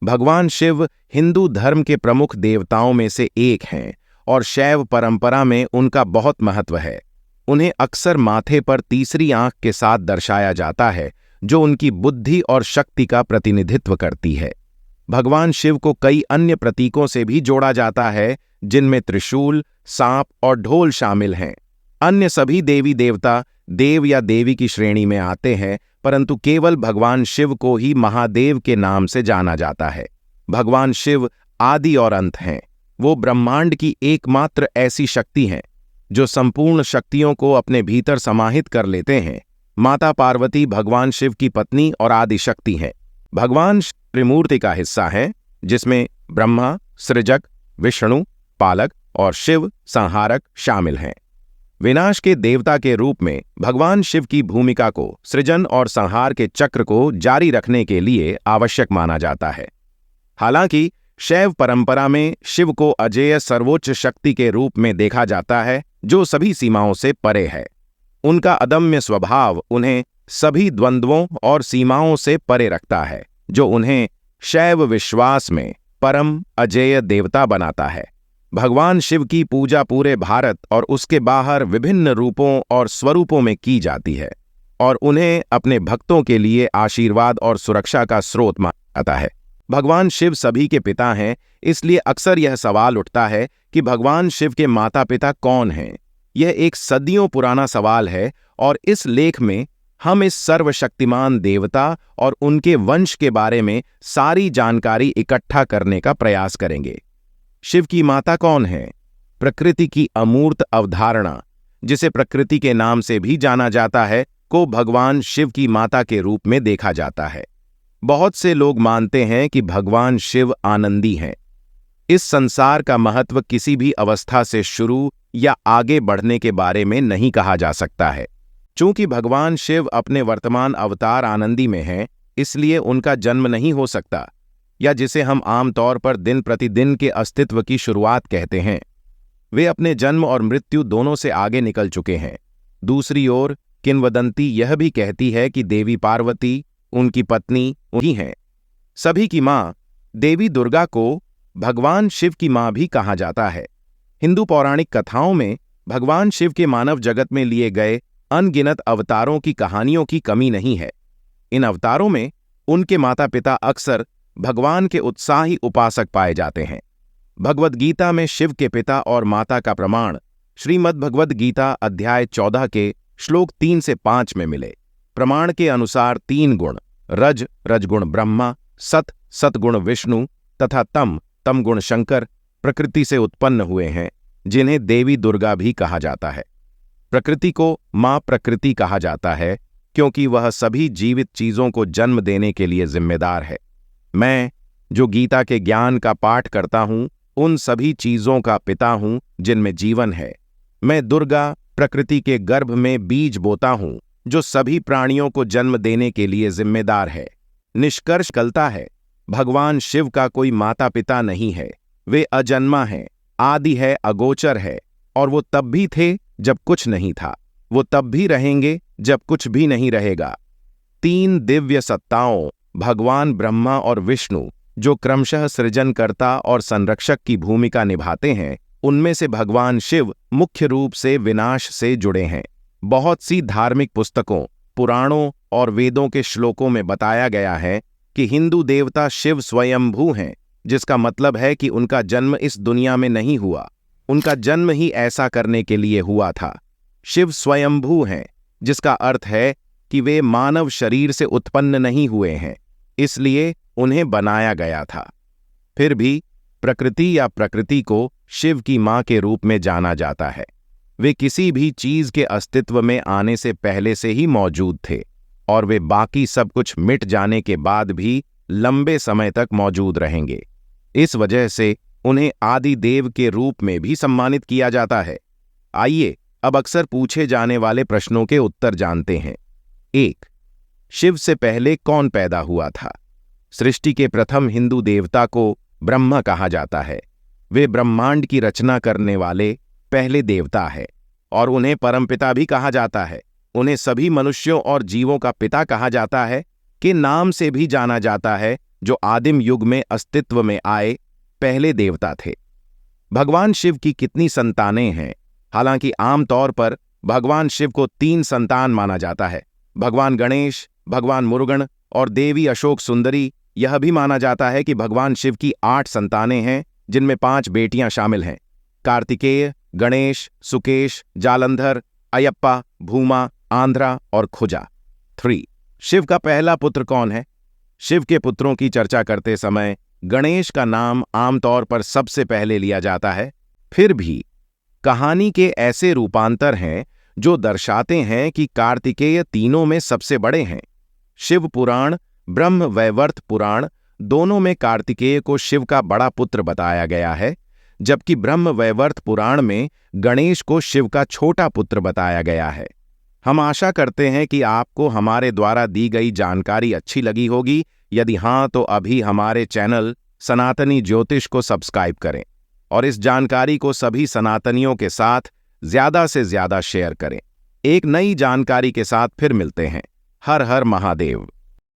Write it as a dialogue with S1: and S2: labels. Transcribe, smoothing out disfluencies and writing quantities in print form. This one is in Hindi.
S1: भगवान शिव हिंदू धर्म के प्रमुख देवताओं में से एक हैं और शैव परंपरा में उनका बहुत महत्व है। उन्हें अक्सर माथे पर तीसरी आंख के साथ दर्शाया जाता है, जो उनकी बुद्धि और शक्ति का प्रतिनिधित्व करती है। भगवान शिव को कई अन्य प्रतीकों से भी जोड़ा जाता है, जिनमें त्रिशूल, सांप और ढोल शामिल हैं। अन्य सभी देवी देवता देव या देवी की श्रेणी में आते हैं, परंतु केवल भगवान शिव को ही महादेव के नाम से जाना जाता है। भगवान शिव आदि और अंत हैं। वो ब्रह्मांड की एकमात्र ऐसी शक्ति हैं जो संपूर्ण शक्तियों को अपने भीतर समाहित कर लेते हैं। माता पार्वती भगवान शिव की पत्नी और आदि शक्ति हैं। भगवान त्रिमूर्ति का हिस्सा है, जिसमें ब्रह्मा सृजक, विष्णु पालक और शिव संहारक शामिल हैं। विनाश के देवता के रूप में भगवान शिव की भूमिका को सृजन और संहार के चक्र को जारी रखने के लिए आवश्यक माना जाता है। हालांकि शैव परंपरा में शिव को अजेय सर्वोच्च शक्ति के रूप में देखा जाता है, जो सभी सीमाओं से परे है। उनका अदम्य स्वभाव उन्हें सभी द्वंद्वों और सीमाओं से परे रखता है, जो उन्हें शैव विश्वास में परम अजेय देवता बनाता है। भगवान शिव की पूजा पूरे भारत और उसके बाहर विभिन्न रूपों और स्वरूपों में की जाती है और उन्हें अपने भक्तों के लिए आशीर्वाद और सुरक्षा का स्रोत माना जाता है। भगवान शिव सभी के पिता हैं, इसलिए अक्सर यह सवाल उठता है कि भगवान शिव के माता पिता कौन हैं। यह एक सदियों पुराना सवाल है और इस लेख में हम इस सर्वशक्तिमान देवता और उनके वंश के बारे में सारी जानकारी इकट्ठा करने का प्रयास करेंगे। शिव की माता कौन है? प्रकृति की अमूर्त अवधारणा, जिसे प्रकृति के नाम से भी जाना जाता है, को भगवान शिव की माता के रूप में देखा जाता है। बहुत से लोग मानते हैं कि भगवान शिव आनंदी हैं। इस संसार का महत्व किसी भी अवस्था से शुरू या आगे बढ़ने के बारे में नहीं कहा जा सकता है। चूंकि भगवान शिव अपने वर्तमान अवतार आनंदी में हैं, इसलिए उनका जन्म नहीं हो सकता, या जिसे हम आमतौर पर दिन प्रतिदिन के अस्तित्व की शुरुआत कहते हैं। वे अपने जन्म और मृत्यु दोनों से आगे निकल चुके हैं। दूसरी ओर किंवदंती यह भी कहती है कि देवी पार्वती उनकी पत्नी वही हैं। सभी की मां देवी दुर्गा को भगवान शिव की मां भी कहा जाता है। हिंदू पौराणिक कथाओं में भगवान शिव के मानव जगत में लिए गए अनगिनत अवतारों की कहानियों की कमी नहीं है। इन अवतारों में उनके माता पिता अक्सर भगवान के उत्साही उपासक पाए जाते हैं। भगवद गीता में शिव के पिता और माता का प्रमाण श्रीमद् भगवद गीता अध्याय 14 के श्लोक 3 से 5 में मिले। प्रमाण के अनुसार 3 गुण रजगुण ब्रह्मा, सतगुण विष्णु तथा तम गुण शंकर प्रकृति से उत्पन्न हुए हैं, जिन्हें देवी दुर्गा भी कहा जाता है। प्रकृति को मां प्रकृति कहा जाता है क्योंकि वह सभी जीवित चीजों को जन्म देने के लिए जिम्मेदार है। मैं, जो गीता के ज्ञान का पाठ करता हूं, उन सभी चीजों का पिता हूं जिनमें जीवन है। मैं दुर्गा प्रकृति के गर्भ में बीज बोता हूं, जो सभी प्राणियों को जन्म देने के लिए जिम्मेदार है। निष्कर्ष निकलता है, भगवान शिव का कोई माता पिता नहीं है। वे अजन्मा हैं, आदि है, अगोचर है, और वो तब भी थे जब कुछ नहीं था। वो तब भी रहेंगे जब कुछ भी नहीं रहेगा। 3 दिव्य सत्ताओं भगवान ब्रह्मा और विष्णु, जो क्रमशः सृजनकर्ता और संरक्षक की भूमिका निभाते हैं, उनमें से भगवान शिव मुख्य रूप से विनाश से जुड़े हैं। बहुत सी धार्मिक पुस्तकों, पुराणों और वेदों के श्लोकों में बताया गया है कि हिंदू देवता शिव स्वयंभू हैं, जिसका मतलब है कि उनका जन्म इस दुनिया में नहीं हुआ। उनका जन्म ही ऐसा करने के लिए हुआ था। शिव स्वयंभू हैं, जिसका अर्थ है कि वे मानव शरीर से उत्पन्न नहीं हुए हैं, इसलिए उन्हें बनाया गया था। फिर भी प्रकृति या प्रकृति को शिव की मां के रूप में जाना जाता है। वे किसी भी चीज के अस्तित्व में आने से पहले से ही मौजूद थे और वे बाकी सब कुछ मिट जाने के बाद भी लंबे समय तक मौजूद रहेंगे। इस वजह से उन्हें आदि देव के रूप में भी सम्मानित किया जाता है। आइए अब अक्सर पूछे जाने वाले प्रश्नों के उत्तर जानते हैं। 1. शिव से पहले कौन पैदा हुआ था? सृष्टि के प्रथम हिंदू देवता को ब्रह्मा कहा जाता है। वे ब्रह्मांड की रचना करने वाले पहले देवता है और उन्हें परमपिता भी कहा जाता है। उन्हें सभी मनुष्यों और जीवों का पिता कहा जाता है, के नाम से भी जाना जाता है, जो आदिम युग में अस्तित्व में आए पहले देवता थे। भगवान शिव की कितनी संतानें हैं? हालांकि आमतौर पर भगवान शिव को 3 संतान माना जाता है। भगवान गणेश, भगवान मुरुगन और देवी अशोक सुंदरी। यह भी माना जाता है कि भगवान शिव की 8 संतानें हैं, जिनमें 5 बेटियां शामिल हैं: कार्तिकेय, गणेश, सुकेश, जालंधर, अयप्पा, भूमा, आंध्रा और खुजा। 3. शिव का पहला पुत्र कौन है? शिव के पुत्रों की चर्चा करते समय गणेश का नाम आमतौर पर सबसे पहले लिया जाता है। फिर भी कहानी के ऐसे रूपांतर हैं जो दर्शाते हैं कि कार्तिकेय तीनों में सबसे बड़े हैं। शिव पुराण, ब्रह्म वैवर्त पुराण दोनों में कार्तिकेय को शिव का बड़ा पुत्र बताया गया है, जबकि ब्रह्म वैवर्त पुराण में गणेश को शिव का छोटा पुत्र बताया गया है। हम आशा करते हैं कि आपको हमारे द्वारा दी गई जानकारी अच्छी लगी होगी। यदि हाँ, तो अभी हमारे चैनल सनातनी ज्योतिष को सब्सक्राइब करें और इस जानकारी को सभी सनातनियों के साथ ज्यादा से ज्यादा शेयर करें। एक नई जानकारी के साथ फिर मिलते हैं। हर हर महादेव।